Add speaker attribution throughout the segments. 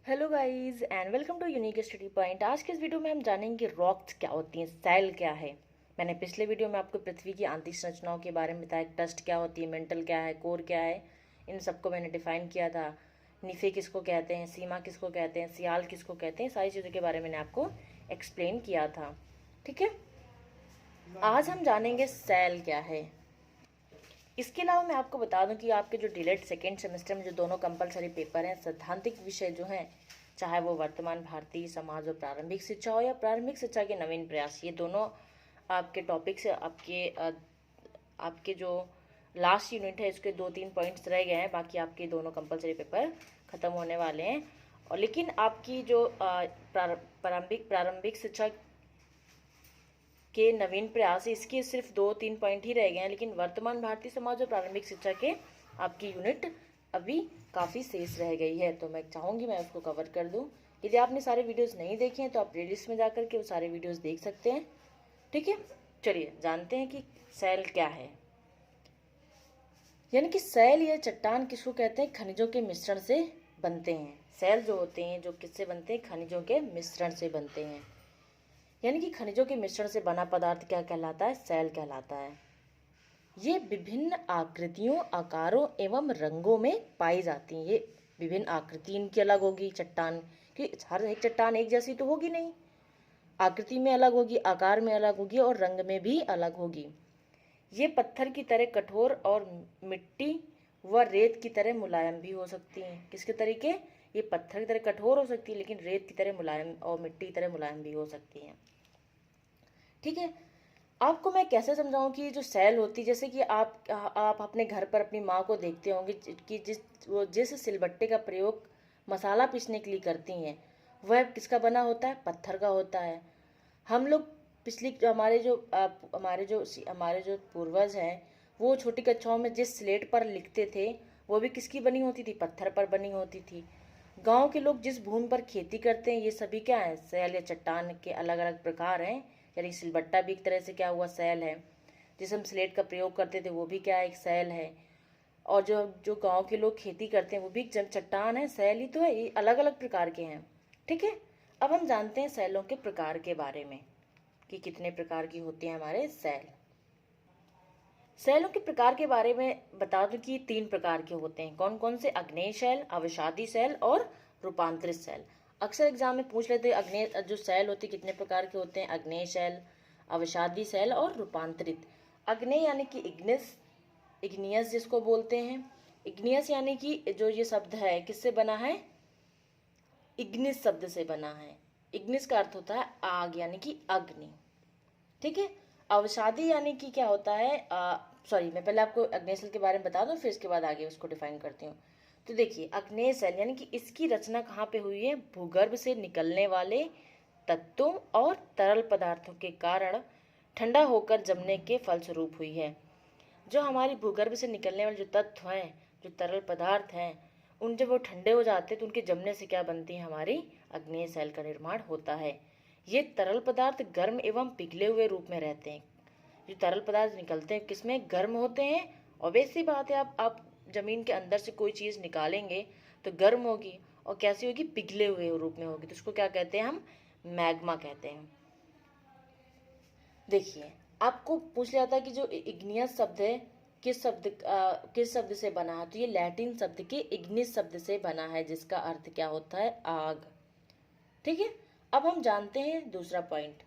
Speaker 1: Hello guys and welcome to unique study point. आज के इस वीडियो में हम जानेंगे रॉक्स क्या होती हैं, सेल क्या है। मैंने पिछले वीडियो में आपको पृथ्वी की आंतरिक संरचनाओं के बारे में बताया, डस्ट क्या होती है, मेंटल क्या है, कोर क्या है, इन सबको मैंने डिफाइन किया था। निफे किसको कहते हैं, सीमा किसको कहते हैं, सियाल किसको कहते हैं, सारी चीज़ों के बारे में मैंने आपको एक्सप्लेन किया था। ठीक है, आज हम जानेंगे सेल क्या है। इसके अलावा मैं आपको बता दूं कि आपके जो डिलेट सेकेंड सेमेस्टर में जो दोनों कंपलसरी पेपर हैं, सैद्धांतिक विषय जो हैं, चाहे वो वर्तमान भारतीय समाज और प्रारंभिक शिक्षा हो या प्रारंभिक शिक्षा के नवीन प्रयास, ये दोनों आपके टॉपिक से आपके जो लास्ट यूनिट है इसके 2-3 पॉइंट्स रह गए हैं। बाकी आपके दोनों कंपलसरी पेपर ख़त्म होने वाले हैं। और लेकिन आपकी जो प्रारंभिक शिक्षा के नवीन प्रयास, इसके सिर्फ 2-3 पॉइंट ही रह गए हैं। लेकिन वर्तमान भारतीय समाज और प्रारंभिक शिक्षा के आपकी यूनिट अभी काफ़ी शेष रह गई है, तो मैं चाहूँगी मैं उसको कवर कर दूँ। यदि आपने सारे वीडियोस नहीं देखे हैं तो आप प्लेलिस्ट में जाकर के वो सारे वीडियोस देख सकते हैं। ठीक है, चलिए जानते हैं कि सेल क्या है। यानी कि सेल या चट्टान किसको कहते हैं, खनिजों के मिश्रण से बनते हैं। सेल जो होते हैं जो किससे बनते हैं, खनिजों के मिश्रण से बनते हैं। यानी कि खनिजों के मिश्रण से बना पदार्थ क्या कहलाता है, सेल कहलाता है। ये विभिन्न आकृतियों, आकारों एवं रंगों में पाई जाती हैं। ये विभिन्न आकृति इनकी अलग होगी, चट्टान की हर एक चट्टान एक जैसी तो होगी नहीं, आकृति में अलग होगी, आकार में अलग होगी और रंग में भी अलग होगी। ये पत्थर की तरह कठोर और मिट्टी व रेत की तरह मुलायम भी हो सकती हैं। किसके तरीके, ये पत्थर की तरह कठोर हो सकती है लेकिन रेत की तरह मुलायम और मिट्टी की तरह मुलायम भी हो सकती हैं। ठीक है, आपको मैं कैसे समझाऊं कि जो सेल होती है, जैसे कि आप अपने घर पर अपनी माँ को देखते होंगे कि जिस सिलबट्टे का प्रयोग मसाला पीसने के लिए करती हैं, वह किसका बना होता है, पत्थर का होता है। हम लोग पिछली जो हमारे जो पूर्वज हैं, वो छोटी कक्षाओं में जिस स्लेट पर लिखते थे वो भी किसकी बनी होती थी, पत्थर पर बनी होती थी। गांव के लोग जिस भूमि पर खेती करते हैं, ये सभी क्या है, सेल या चट्टान के अलग अलग प्रकार हैं। यानी सिलबट्टा भी एक तरह से क्या हुआ, सेल है। जिस हम स्लेट का प्रयोग करते थे वो भी क्या है, एक सेल है। और जो जो गांव के लोग खेती करते हैं वो भी चट्टान है, सेल ही तो है। ये अलग अलग प्रकार के हैं। ठीक है, अब हम जानते हैं सेलों के प्रकार के बारे में कि कितने प्रकार की होती हैं हमारे सेल। सेलों के प्रकार के बारे में बता दूं कि 3 प्रकार के होते हैं। कौन कौन से, अग्नेय सेल, अवसादी सेल और रूपांतरित सेल। अक्सर एग्जाम में पूछ लेते हैं अग्नेय जो सेल होती है कितने प्रकार के होते हैं, अग्नेय सेल, अवसादी सेल और रूपांतरित। अग्नेय यानी कि इग्नियस जिसको बोलते हैं। इग्नियस यानी कि जो ये शब्द है किससे बना है, इग्निस शब्द से बना है। इग्निस का अर्थ होता है आग यानी कि अग्नि। ठीक है, अवसादी यानी कि क्या होता है, मैं पहले आपको अग्नेय सेल के बारे में बता दूं फिर इसके बाद आगे उसको डिफाइन करती हूँ। तो देखिए, अग्नेय सेल यानी कि इसकी रचना कहाँ पे हुई है, भूगर्भ से निकलने वाले तत्वों और तरल पदार्थों के कारण ठंडा होकर जमने के फलस्वरूप हुई है। जो हमारी भूगर्भ से निकलने वाले जो तत्व हैं, जो तरल पदार्थ हैं, उन जब वो ठंडे हो जाते हैं तो उनके जमने से क्या बनती है, हमारी अग्नेय सेल का निर्माण होता है। ये तरल पदार्थ गर्म एवं पिघले हुए रूप में रहते हैं। जो तरल पदार्थ निकलते हैं किसमें, गर्म होते हैं। और वैसी बात है, आप जमीन के अंदर से कोई चीज़ निकालेंगे तो गर्म होगी और कैसी होगी, पिघले हुए रूप में होगी। तो उसको क्या कहते हैं, हम मैग्मा कहते हैं। देखिए, आपको पूछ लिया था कि जो इग्नियस शब्द है किस शब्द से बना है, तो ये लैटिन शब्द के इग्निस शब्द से बना है जिसका अर्थ क्या होता है, आग। ठीक है, अब हम जानते हैं दूसरा पॉइंट।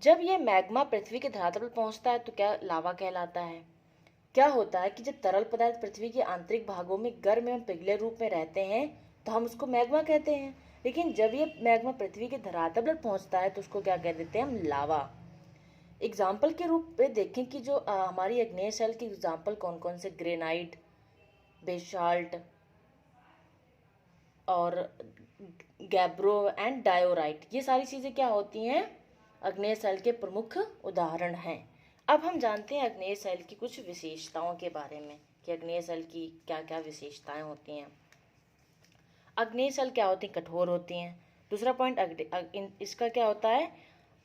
Speaker 1: जब ये मैग्मा पृथ्वी के धरातल पर पहुंचता है तो क्या लावा कहलाता है। क्या होता है कि जब तरल पदार्थ पृथ्वी के आंतरिक भागों में गर्म एवं पिघले रूप में रहते हैं तो हम उसको मैग्मा कहते हैं। लेकिन जब ये मैग्मा पृथ्वी के धरातल पर पहुंचता है तो उसको क्या कह देते हैं, हम लावा। एग्जाम्पल के रूप में देखें कि जो हमारी अग्नेय सेल की एग्जाम्पल कौन कौन से, ग्रेनाइट, बेसाल्ट और गैब्रो एंड डायोराइट, ये सारी चीज़ें क्या होती हैं, अग्नेय सेल के प्रमुख उदाहरण हैं। अब हम जानते हैं अग्नेय सेल की कुछ विशेषताओं के बारे में कि अग्नेय सेल की क्या क्या विशेषताएं होती हैं। अग्नेय सेल क्या होती हैं, कठोर होती हैं। दूसरा पॉइंट, इसका क्या होता है,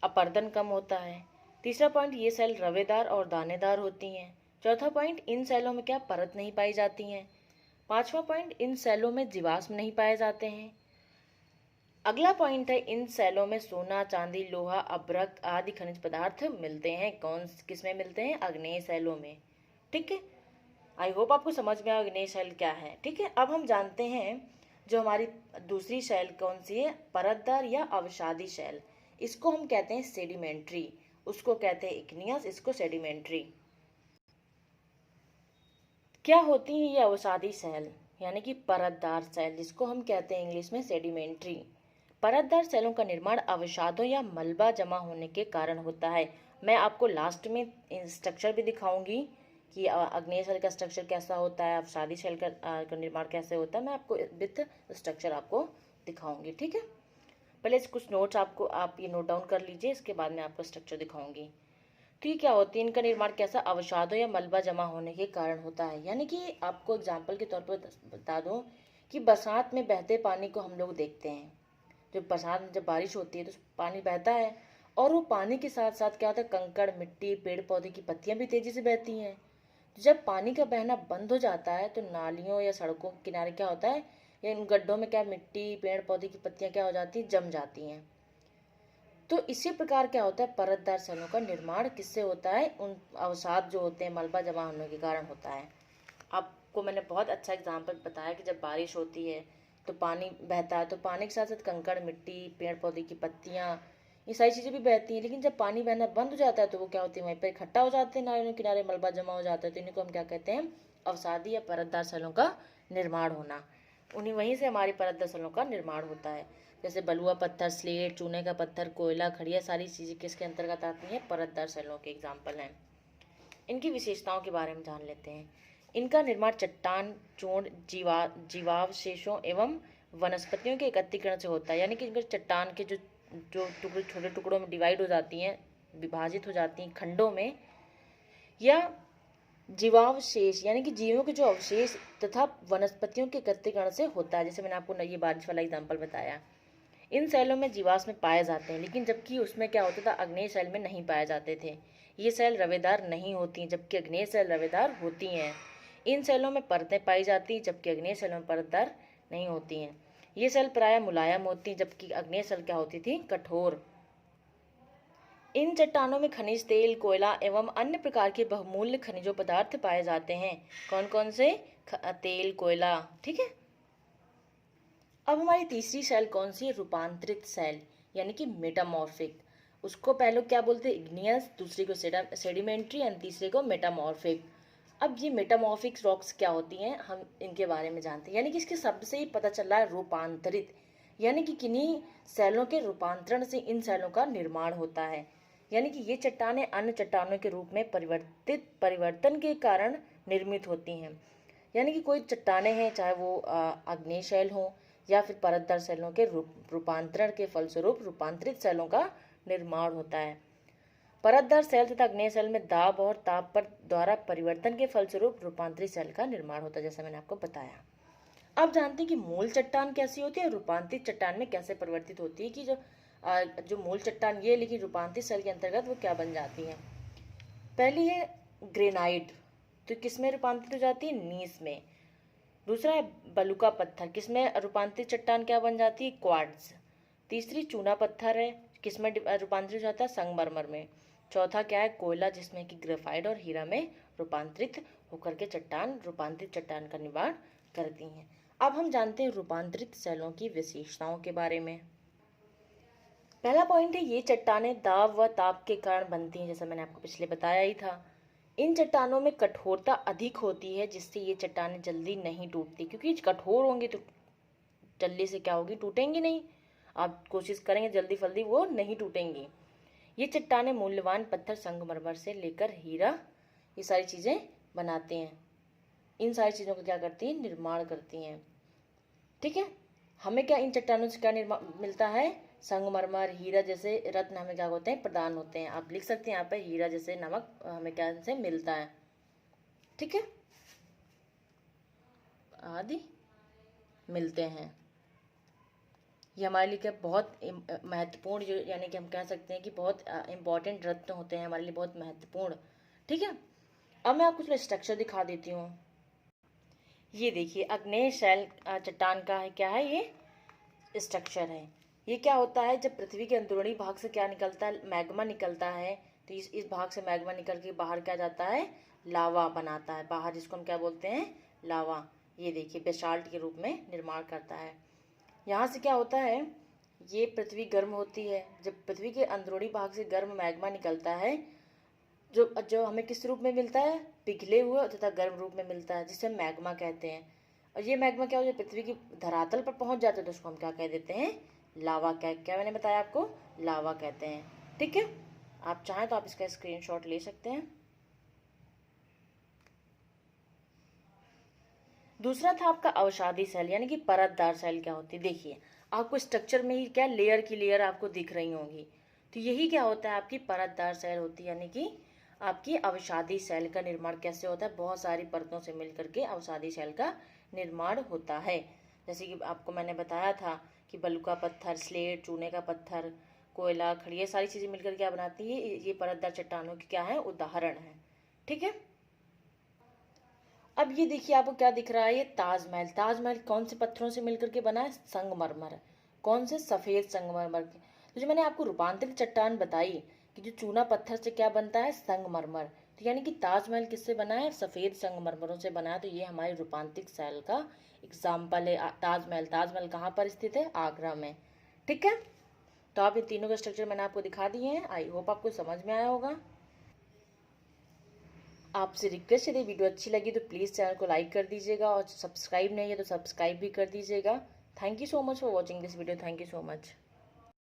Speaker 1: अपरदन कम होता है। तीसरा पॉइंट, ये सेल रवेदार और दानेदार होती हैं। चौथा पॉइंट, इन सेलों में क्या परत नहीं पाई जाती हैं। 5वां पॉइंट, इन सेलों में जीवाश्म नहीं पाए जाते हैं। अगला पॉइंट है, इन सेलों में सोना, चांदी, लोहा, अभ्रक आदि खनिज पदार्थ मिलते हैं। किस में मिलते हैं? आग्नेय सेलों में। ठीक है, आई होप आपको समझ में आया आग्नेय सेल क्या है। ठीक है, अब हम जानते हैं जो हमारी दूसरी सेल कौन सी है, परतदार या अवसादी सेल। इसको हम कहते हैं सेडिमेंट्री, उसको कहते हैं इग्नियस, इसको सेडिमेंट्री। क्या होती है ये अवसादी सेल यानी कि परतदार सेल, जिसको हम कहते हैं इंग्लिश में सेडिमेंट्री। परतदार सेलों का निर्माण अवसादों या मलबा जमा होने के कारण होता है। मैं आपको लास्ट में स्ट्रक्चर भी दिखाऊंगी कि आग्नेय सेल का स्ट्रक्चर कैसा होता है, अवसादी सेल का निर्माण कैसे होता है। मैं आपको विथ स्ट्रक्चर आपको दिखाऊंगी। ठीक है, पहले कुछ नोट्स आप ये नोट डाउन कर लीजिए, इसके बाद मैं आपको स्ट्रक्चर दिखाऊंगी। तो ये क्या होती है, इनका निर्माण कैसा, अवसादों या मलबा जमा होने के कारण होता है। यानी कि आपको एग्जाम्पल के तौर पर बता दूं कि बरसात में बहते पानी को हम लोग देखते हैं। जब बरसात में जब बारिश होती है तो पानी बहता है, और वो पानी के साथ साथ क्या होता है, कंकड़, मिट्टी, पेड़ पौधे की पत्तियां भी तेजी से बहती हैं। जब पानी का बहना बंद हो जाता है तो नालियों या सड़कों के किनारे क्या होता है, या इन गड्ढों में क्या मिट्टी, पेड़ पौधे की पत्तियां क्या हो जाती हैं, जम जाती हैं। तो इसी प्रकार क्या होता है, परतदार सेलों का निर्माण किससे होता है, उन अवसाद जो होते हैं मलबा जमा होने के कारण होता है। आपको मैंने बहुत अच्छा एग्जाम्पल बताया कि जब बारिश होती है तो पानी बहता है, तो पानी के साथ साथ कंकड़, मिट्टी, पेड़ पौधे की पत्तियां, ये सारी चीज़ें भी बहती हैं। लेकिन जब पानी बहना बंद हो जाता है तो वो क्या होती है, वहीं पर इकट्ठा हो जाते हैं, नालियों के किनारे मलबा जमा हो जाता है। तो इन्हीं को हम क्या कहते हैं, अवसादी या परतदार सेलों का निर्माण होना। उन्हीं वहीं से हमारी परतदार सेलों का निर्माण होता है। जैसे बलुआ पत्थर, स्लेट, चूने का पत्थर, कोयला, खड़िया, सारी चीज़ें किसके अंतर्गत आती हैं, परतदार सेलों के एग्जाम्पल हैं। इनकी विशेषताओं के बारे में जान लेते हैं। इनका निर्माण चट्टान, चूर्ण, जीवावशेषों एवं वनस्पतियों के एकत्रीकरण से होता है। यानी कि इनके चट्टान के जो जो टुकड़े छोटे टुकड़ों में डिवाइड हो जाती हैं, विभाजित हो जाती हैं खंडों में, या जीवावशेष यानी कि जीवों के जो अवशेष तथा वनस्पतियों के एकत्रीकरण से होता है। जैसे मैंने आपको ये बारिश वाला एग्जाम्पल बताया। इन सेलों में जीवाश्म पाए जाते हैं, लेकिन जबकि उसमें क्या होता था, आग्नेय सेल में नहीं पाए जाते थे। ये सेल रवेदार नहीं होती हैं, जबकि आग्नेय सेल रवेदार होती हैं। इन सेलों में परतें पाई जाती हैं, जबकि आग्नेय सेलों में परतदार नहीं होती हैं। ये सेल प्रायः मुलायम होती हैं, जबकि आग्नेय सेल क्या होती थी, कठोर। इन चट्टानों में खनिज तेल, कोयला एवं अन्य प्रकार के बहुमूल्य खनिजों पदार्थ पाए जाते हैं। कौन कौन से? तेल, कोयला। ठीक है, अब हमारी तीसरी सेल कौन सी है, रूपांतरित सेल यानी कि मेटामॉर्फिक। उसको पहले क्या बोलते हैं, इग्नियस, दूसरे को सेडिमेंट्री एंड तीसरे को मेटामॉर्फिक। अब ये मेटामॉर्फिक रॉक्स क्या होती हैं, हम इनके बारे में जानते हैं। यानी कि इसके शब्द से ही पता चल रहा है रूपांतरित, यानी कि किन्हीं सेलों के रूपांतरण से इन सेलों का निर्माण होता है। यानी कि ये चट्टानें अन्य चट्टानों के रूप में परिवर्तन के कारण निर्मित होती हैं। यानी कि कोई चट्टानें हैं, चाहे वो आग्नेय सेल हो या फिर परतदार सेलों के रूपांतरण के फलस्वरूप रूपांतरित सेलों का निर्माण होता है। परतदार सेल तथा आग्नेय सेल में दाब और ताप पर द्वारा परिवर्तन के फलस्वरूप रूपांतरित सेल का निर्माण होता है, जैसा मैंने आपको बताया। अब जानते हैं कि मूल चट्टान कैसी होती है, रूपांतरित चट्टान में कैसे परिवर्तित होती है। कि जो मूल चट्टान ये, लेकिन रूपांतरित सेल के अंतर्गत वो क्या बन जाती है। पहली है ग्रेनाइट, तो किस में रूपांतरित हो जाती है, नीस में। दूसरा है बलुका पत्थर, किसमें रूपांतरित चट्टान क्या बन जाती है, क्वार्ट्ज। तीसरी चूना पत्थर है, किसमें रूपांतरित हो जाता है, संगमरमर में। चौथा क्या है, कोयला, जिसमें कि ग्रेफाइट और हीरा में रूपांतरित होकर के रूपांतरित चट्टान का निर्माण करती हैं। अब हम जानते हैं रूपांतरित सेलों की विशेषताओं के बारे में। पहला पॉइंट है, ये चट्टानें दाब व ताप के कारण बनती हैं, जैसा मैंने आपको पिछले बताया ही था। इन चट्टानों में कठोरता अधिक होती है, जिससे ये चट्टानें जल्दी नहीं टूटती, क्योंकि कठोर होंगी तो जल्दी से क्या होगी, टूटेंगी नहीं। आप कोशिश करेंगे जल्दी फल्दी, वो नहीं टूटेंगी। ये चट्टानें मूल्यवान पत्थर, संगमरमर से लेकर हीरा, ये सारी चीज़ें बनाते हैं। इन सारी चीज़ों का क्या करती हैं, निर्माण करती हैं। ठीक है, हमें क्या इन चट्टानों से क्या निर्माण मिलता है, संगमरमर, हीरा जैसे रत्न हमें क्या होते हैं, प्रदान होते हैं। आप लिख सकते हैं यहाँ पे, हीरा जैसे नमक हमें क्या से मिलता है। ठीक है, आदि मिलते हैं। ये हमारे लिए क्या बहुत महत्वपूर्ण, जो यानी कि हम कह सकते हैं कि बहुत इंपॉर्टेंट रत्न होते हैं हमारे लिए, बहुत महत्वपूर्ण। ठीक है, अब मैं आपको थोड़ा स्ट्रक्चर दिखा देती हूँ। ये देखिए आग्नेय शैल चट्टान का है, क्या है ये स्ट्रक्चर है। ये क्या होता है, जब पृथ्वी के अंदरूनी भाग से क्या निकलता है, मैग्मा निकलता है, तो इस भाग से मैग्मा निकल के बाहर क्या जाता है, लावा बनाता है बाहर, जिसको हम क्या बोलते हैं, लावा। ये देखिए बेसाल्ट के रूप में निर्माण करता है। यहाँ से क्या होता है, ये पृथ्वी गर्म होती है। जब पृथ्वी के अंदरूनी भाग से गर्म मैग्मा निकलता है, जो जो हमें किस रूप में मिलता है, पिघले हुए तथा गर्म रूप में मिलता है, जिसे हम मैग्मा कहते हैं। और ये मैग्मा क्या हो जाए, पृथ्वी की धरातल पर पहुंच जाते हैं, तो उसको हम क्या कह देते हैं, लावा। क्या मैंने बताया आपको, लावा कहते हैं। ठीक है, आप चाहें तो आप इसका स्क्रीनशॉट ले सकते हैं। दूसरा था आपका अवसादी सेल, यानी कि परतदार सेल क्या होती है। देखिए आपको स्ट्रक्चर में ही क्या लेयर की लेयर आपको दिख रही होंगी, तो यही क्या होता है, आपकी परतदार सेल होती है। यानी कि आपकी अवसादी सेल का निर्माण कैसे होता है, बहुत सारी परतों से मिलकर के अवसादी सेल का निर्माण होता है। जैसे कि आपको मैंने बताया था कि बलुका पत्थर, स्लेट, चूने का पत्थर, कोयला, खड़ी, ये सारी चीज़ें मिलकर क्या बनाती है, ये परतदार चट्टानों की क्या है, उदाहरण है। ठीक है, अब ये देखिए आपको क्या दिख रहा है, ये ताजमहल। ताजमहल कौन से पत्थरों से मिलकर के बना है, संगमरमर। कौन से, सफेद संगमरमर के। तो जो मैंने आपको रूपांतरित चट्टान बताई कि जो चूना पत्थर से क्या बनता है, संगमरमर, तो यानी कि ताजमहल किससे बना है, सफेद संगमरमरों से बना है। तो ये हमारी रूपांतरित शैल का एग्जाम्पल है ताजमहल। ताजमहल कहाँ पर स्थित है, आगरा में। ठीक है, तो आप ये तीनों के स्ट्रक्चर मैंने आपको दिखा दिए हैं। आई होप आपको समझ में आया होगा। आपसे रिक्वेस्ट, यदि वीडियो अच्छी लगी तो प्लीज़ चैनल को लाइक कर दीजिएगा, और सब्सक्राइब नहीं है तो सब्सक्राइब भी कर दीजिएगा। Thank you so much for watching this video. Thank you so much.